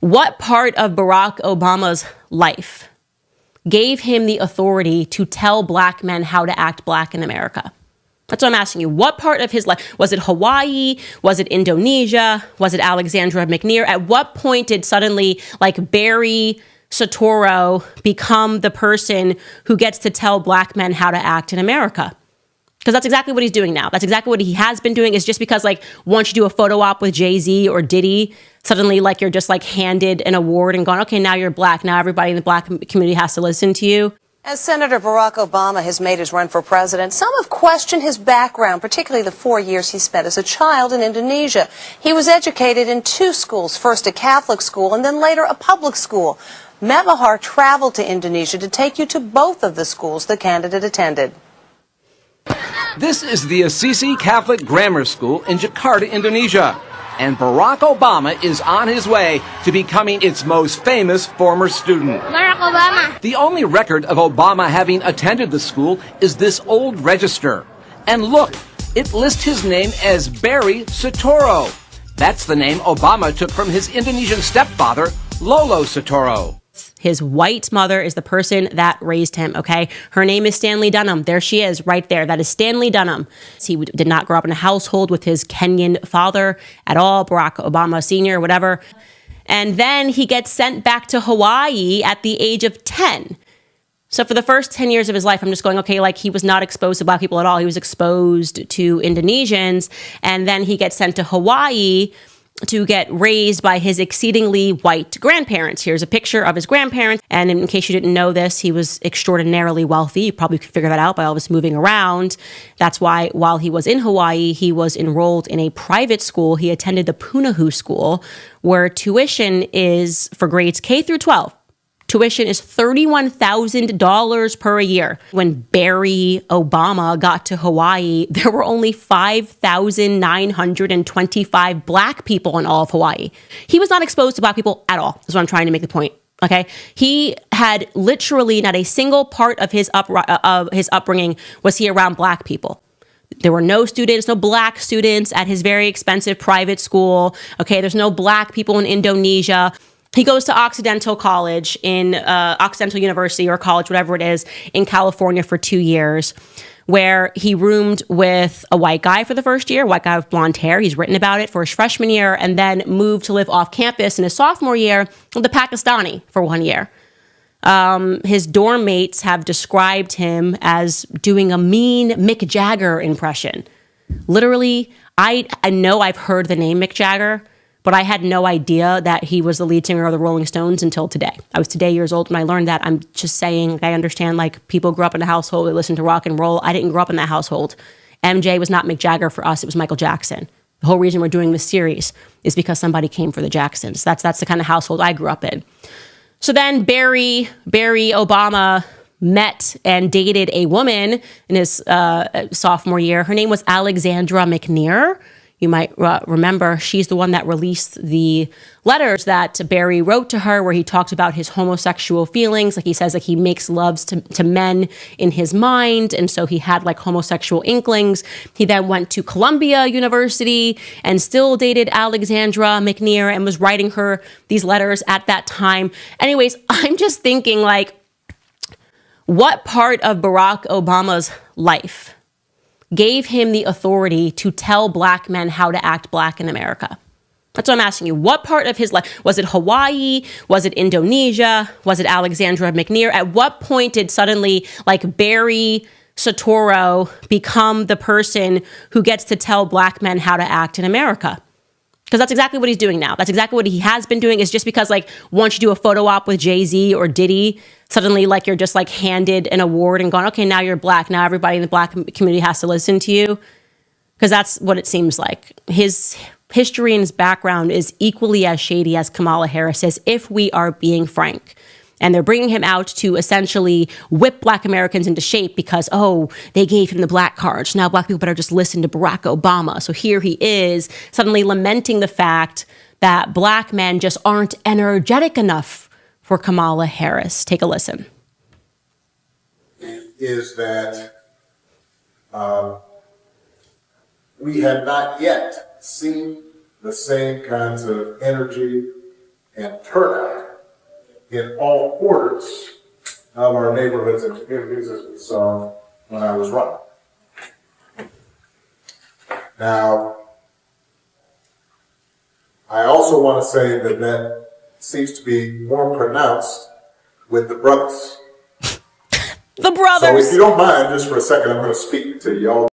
What part of Barack Obama's life gave him the authority to tell black men how to act black in America? That's what I'm asking you. What part of his life? Was it Hawaii? Was it Indonesia? Was it Alexandra McNear? At what point did suddenly, like, Barry Soetoro become the person who gets to tell black men how to act in America? Because that's exactly what he's doing now. That's exactly what he has been doing. Is just because, like, once you do a photo op with Jay-Z or Diddy, suddenly, like, you're just, like, handed an award and gone, okay, now you're black. Now everybody in the black community has to listen to you. As Senator Barack Obama has made his run for president, some have questioned his background, particularly the 4 years he spent as a child in Indonesia. He was educated in 2 schools, first a Catholic school and then later a public school. Matt Mahar traveled to Indonesia to take you to both of the schools the candidate attended. This is the Assisi Catholic Grammar School in Jakarta, Indonesia. And Barack Obama is on his way to becoming its most famous former student. Barack Obama. The only record of Obama having attended the school is this old register. And look, it lists his name as Barry Soetoro. That's the name Obama took from his Indonesian stepfather, Lolo Soetoro. His white mother is the person that raised him, okay? Her name is Stanley Dunham. There she is, right there. That is Stanley Dunham. He did not grow up in a household with his Kenyan father at all, Barack Obama Sr., whatever. And then he gets sent back to Hawaii at the age of 10. So for the first 10 years of his life, I'm just going, okay, like, he was not exposed to black people at all. He was exposed to Indonesians. And then he gets sent to Hawaii to get raised by his exceedingly white grandparents. Here's a picture of his grandparents. And in case you didn't know this, he was extraordinarily wealthy. You probably could figure that out by all this moving around. That's why while he was in Hawaii, he was enrolled in a private school. He attended the Punahou School, where tuition is for grades K through 12. Tuition is $31,000 per year. When Barry Obama got to Hawaii, there were only 5,925 black people in all of Hawaii. He was not exposed to black people at all. That's what I'm trying to make the point. Okay, he had literally not a single part of his upbringing was he around black people. There were no students, no black students at his very expensive private school. Okay, there's no black people in Indonesia. He goes to Occidental College in Occidental University or college, whatever it is, in California for 2 years, where he roomed with a white guy for the first year, white guy with blonde hair. He's written about it for his freshman year, and then moved to live off campus in his sophomore year with a Pakistani for 1 year. His dorm mates have described him as doing a mean Mick Jagger impression. Literally, I know I've heard the name Mick Jagger, but I had no idea that he was the lead singer of the Rolling Stones until today. I was today years old when I learned that. I'm just saying, I understand, like, people grew up in a household, they listen to rock and roll. I didn't grow up in that household. MJ was not Mick Jagger for us, it was Michael Jackson. The whole reason we're doing this series is because somebody came for the Jacksons. That's the kind of household I grew up in. So then Barry Obama met and dated a woman in his sophomore year. Her name was Alexandra McNear. You might remember she's the one that released the letters that Barry wrote to her where he talked about his homosexual feelings. Like, he says, like, he makes loves to men in his mind. And so he had, like, homosexual inklings. He then went to Columbia University and still dated Alexandra McNear and was writing her these letters at that time. Anyways, I'm just thinking, like, what part of Barack Obama's life gave him the authority to tell black men how to act black in America? That's what I'm asking you. What part of his life? Was it Hawaii? Was it Indonesia? Was it Alexandra McNear? At what point did suddenly, like, Barry Soetoro become the person who gets to tell black men how to act in America? Because that's exactly what he's doing now. That's exactly what he has been doing. Is just because, like, once you do a photo op with Jay-Z or Diddy, suddenly, like, you're just, like, handed an award and gone, okay, now you're black. Now everybody in the black community has to listen to you. Because that's what it seems like. His history and his background is equally as shady as Kamala Harris's, if we are being frank. And they're bringing him out to essentially whip black Americans into shape because, oh, they gave him the black card. So now black people better just listen to Barack Obama. So here he is suddenly lamenting the fact that black men just aren't energetic enough for Kamala Harris. Take a listen. Is that we have not yet seen the same kinds of energy and turnout in all quarters of our neighborhoods and communities as we saw when I was running. Now, I also want to say that that seems to be more pronounced with the brothers. The brothers. So if you don't mind, just for a second, I'm going to speak to y'all.